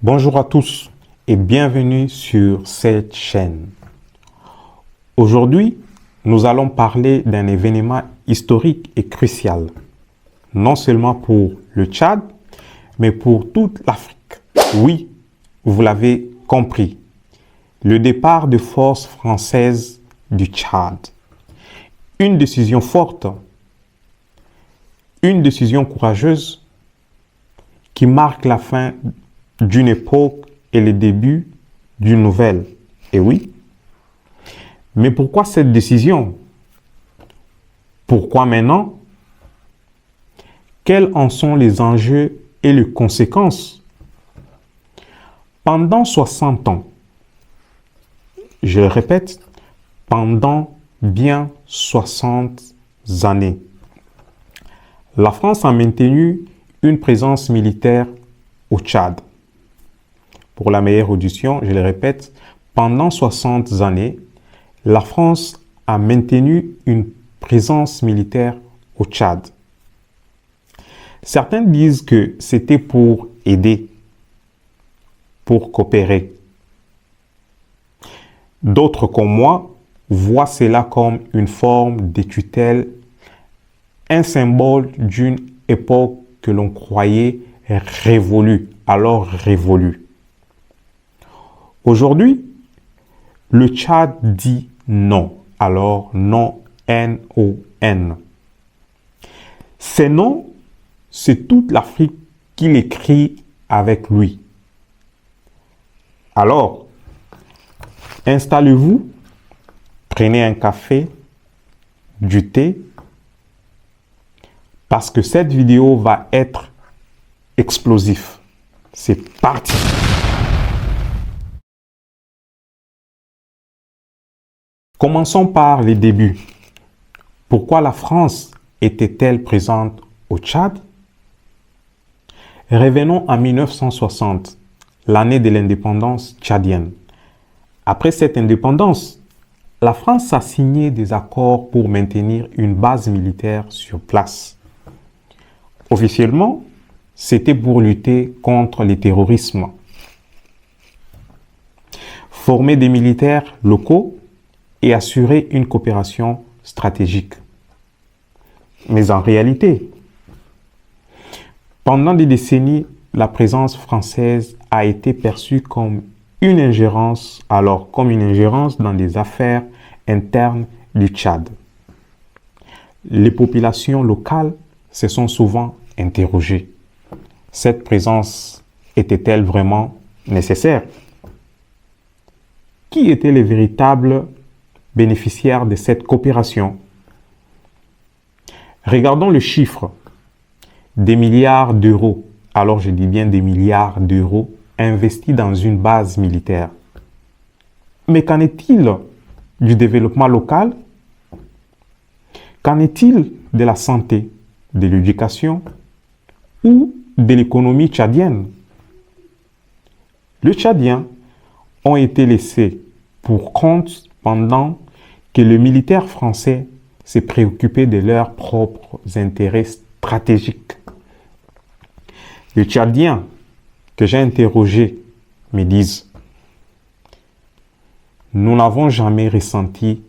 Bonjour à tous et bienvenue sur cette chaîne. Aujourd'hui, nous allons parler d'un événement historique et crucial, non seulement pour le Tchad, mais pour toute l'Afrique. Oui, vous l'avez compris, le départ de forces françaises du Tchad. Une décision forte, une décision courageuse qui marque la fin d'une époque et le début d'une nouvelle. Et oui. Mais pourquoi cette décision? Pourquoi maintenant? Quels en sont les enjeux et les conséquences? Pendant 60 ans, je le répète, pendant bien 60 années, la France a maintenu une présence militaire au Tchad. Pour la meilleure audition, je le répète, pendant 60 années, la France a maintenu une présence militaire au Tchad. Certains disent que c'était pour aider, pour coopérer. D'autres comme moi voient cela comme une forme de tutelle, un symbole d'une époque que l'on croyait révolue, alors révolue. Aujourd'hui, le Tchad dit non, alors non, N-O-N. Ces noms, c'est toute l'Afrique qui l'écrit avec lui. Alors, installez-vous, prenez un café, du thé, parce que cette vidéo va être explosive. C'est parti! Commençons par les débuts. Pourquoi la France était-elle présente au Tchad? Revenons en 1960, l'année de l'indépendance tchadienne. Après cette indépendance, la France a signé des accords pour maintenir une base militaire sur place. Officiellement, c'était pour lutter contre le terrorisme. Former des militaires locaux et assurer une coopération stratégique. Mais en réalité, pendant des décennies, la présence française a été perçue comme une ingérence, dans des affaires internes du Tchad. Les populations locales se sont souvent interrogées. Cette présence était-elle vraiment nécessaire? Qui étaient les véritables bénéficiaires de cette coopération? Regardons le chiffre des milliards d'euros, alors je dis bien des milliards d'euros investis dans une base militaire. Mais qu'en est-il du développement local? Qu'en est-il de la santé, de l'éducation ou de l'économie tchadienne? Les Tchadiens ont été laissés pour compte pendant que les militaires français se préoccupaient de leurs propres intérêts stratégiques. Les Tchadiens que j'ai interrogés me disent: nous n'avons jamais ressenti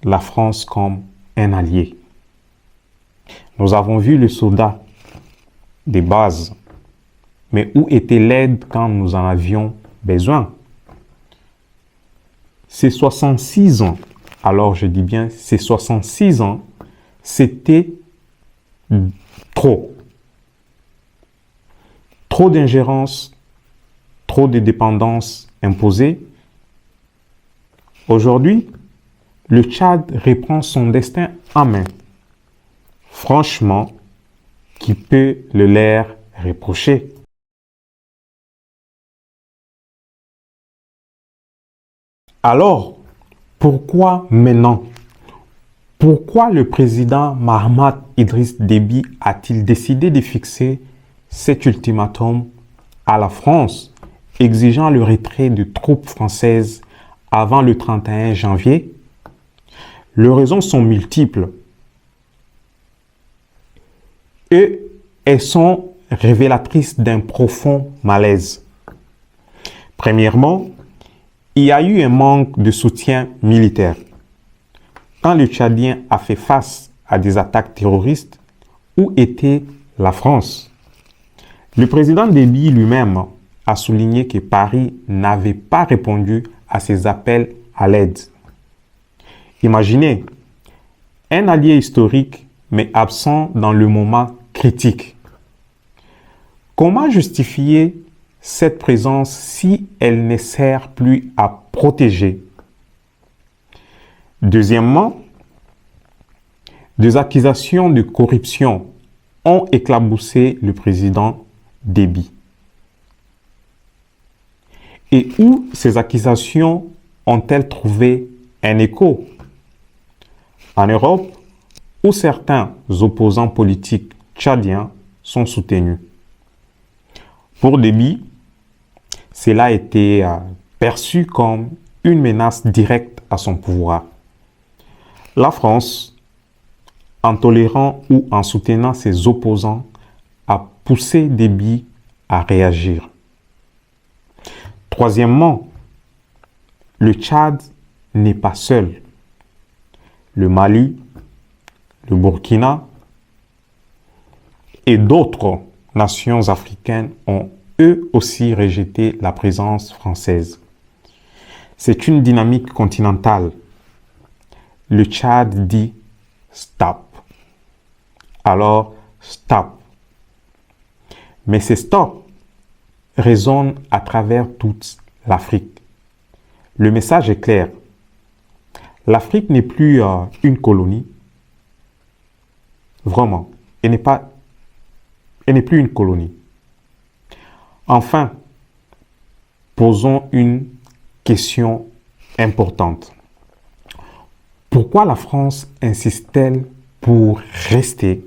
la France comme un allié. Nous avons vu les soldats des bases, mais où était l'aide quand nous en avions besoin? Ces 66 ans, alors je dis bien ces 66 ans, c'était trop. Trop d'ingérence, trop de dépendance imposée. Aujourd'hui, le Tchad reprend son destin en main. Franchement, qui peut le leur reprocher? Alors, pourquoi maintenant? Pourquoi le président Mahamat Idriss Déby a-t-il décidé de fixer cet ultimatum à la France, exigeant le retrait de troupes françaises avant le 31 janvier? Les raisons sont multiples et elles sont révélatrices d'un profond malaise. Premièrement, il y a eu un manque de soutien militaire. Quand le Tchadien a fait face à des attaques terroristes, où était la France? Le président Déby lui-même a souligné que Paris n'avait pas répondu à ses appels à l'aide. Imaginez, un allié historique mais absent dans le moment critique. Comment justifier cette présence si elle ne sert plus à protéger? Deuxièmement, des accusations de corruption ont éclaboussé le président Déby. Et où ces accusations ont-elles trouvé un écho? En Europe, où certains opposants politiques tchadiens sont soutenus. Pour Déby, cela a été perçu comme une menace directe à son pouvoir. La France, en tolérant ou en soutenant ses opposants, a poussé Déby à réagir. Troisièmement, le Tchad n'est pas seul. Le Mali, le Burkina et d'autres nations africaines ont eux aussi rejeté la présence française. C'est une dynamique continentale. Le Tchad dit stop. Alors, stop. Mais ces stops résonnent à travers toute l'Afrique. Le message est clair. L'Afrique n'est plus une colonie. Vraiment, elle n'est plus une colonie. Enfin, posons une question importante. Pourquoi la France insiste-t-elle pour rester?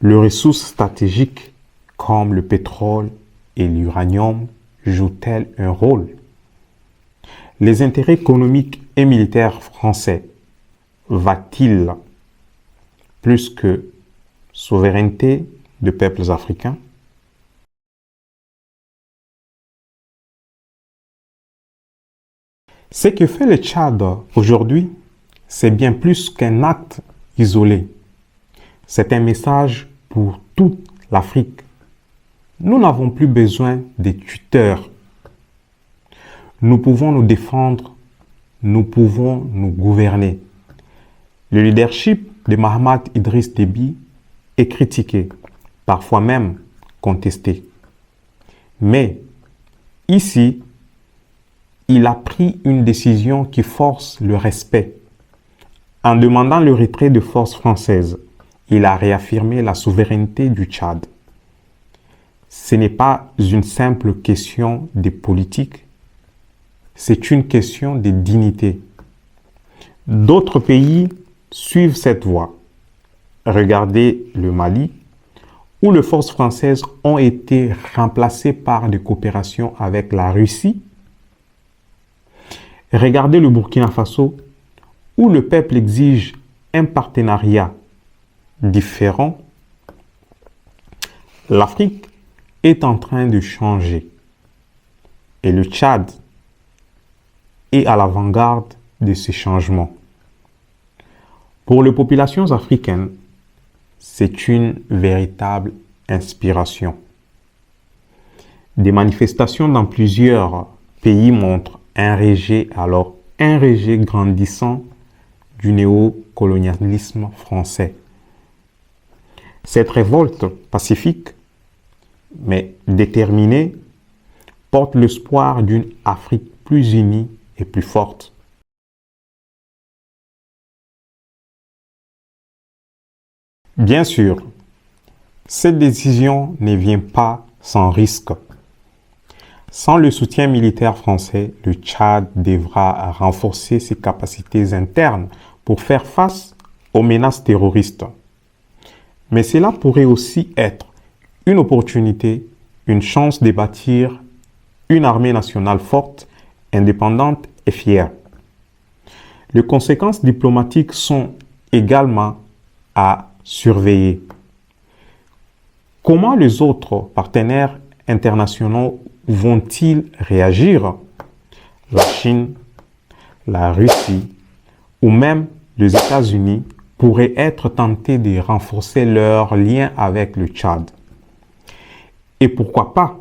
Les ressources stratégiques comme le pétrole et l'uranium jouent-elles un rôle? Les intérêts économiques et militaires français va-t-il plus que souveraineté de peuples africains? Ce que fait le Tchad aujourd'hui, c'est bien plus qu'un acte isolé. C'est un message pour toute l'Afrique. Nous n'avons plus besoin des tuteurs. Nous pouvons nous défendre, nous pouvons nous gouverner. Le leadership de Mahamat Idriss Déby est critiqué, parfois même contesté. Mais ici, il a pris une décision qui force le respect. En demandant le retrait de forces françaises, il a réaffirmé la souveraineté du Tchad. Ce n'est pas une simple question de politique, c'est une question de dignité. D'autres pays suivent cette voie. Regardez le Mali, où les forces françaises ont été remplacées par des coopérations avec la Russie. Regardez le Burkina Faso, où le peuple exige un partenariat différent. L'Afrique est en train de changer et le Tchad est à l'avant-garde de ces changements. Pour les populations africaines, c'est une véritable inspiration. Des manifestations dans plusieurs pays montrent un rejet grandissant du néocolonialisme français. Cette révolte pacifique, mais déterminée, porte l'espoir d'une Afrique plus unie et plus forte. Bien sûr, cette décision ne vient pas sans risque. Sans le soutien militaire français, le Tchad devra renforcer ses capacités internes pour faire face aux menaces terroristes. Mais cela pourrait aussi être une opportunité, une chance de bâtir une armée nationale forte, indépendante et fière. Les conséquences diplomatiques sont également à surveiller. Comment les autres partenaires internationaux vont-ils réagir? La Chine, la Russie ou même les États-Unis pourraient être tentés de renforcer leurs liens avec le Tchad. Et pourquoi pas?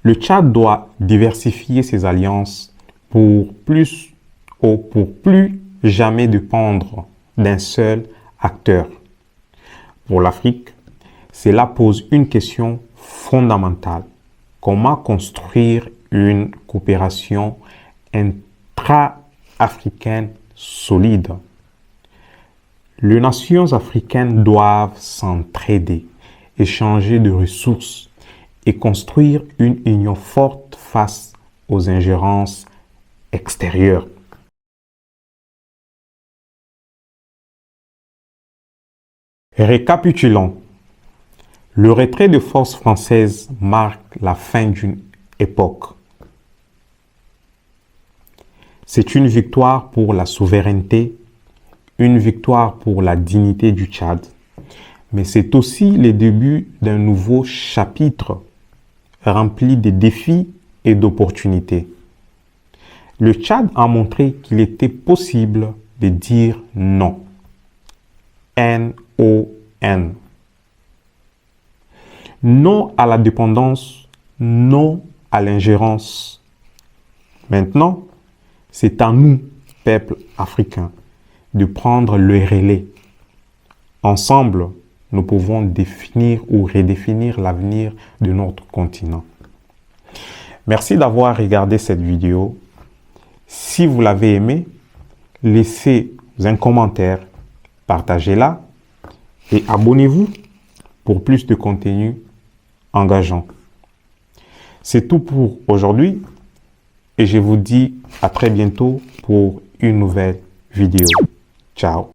Le Tchad doit diversifier ses alliances pour plus jamais dépendre d'un seul acteur. Pour l'Afrique, cela pose une question fondamentale. Comment construire une coopération intra-africaine solide? Les nations africaines doivent s'entraider, échanger de ressources et construire une union forte face aux ingérences extérieures. Récapitulons. Le retrait de forces françaises marque la fin d'une époque. C'est une victoire pour la souveraineté, une victoire pour la dignité du Tchad, mais c'est aussi le début d'un nouveau chapitre rempli de défis et d'opportunités. Le Tchad a montré qu'il était possible de dire non. N-O-N. Non à la dépendance, non à l'ingérence. Maintenant, c'est à nous, peuple africain, de prendre le relais. Ensemble, nous pouvons définir ou redéfinir l'avenir de notre continent. Merci d'avoir regardé cette vidéo. Si vous l'avez aimé, laissez un commentaire, partagez-la et abonnez-vous pour plus de contenu engageant. C'est tout pour aujourd'hui et je vous dis à très bientôt pour une nouvelle vidéo. Ciao.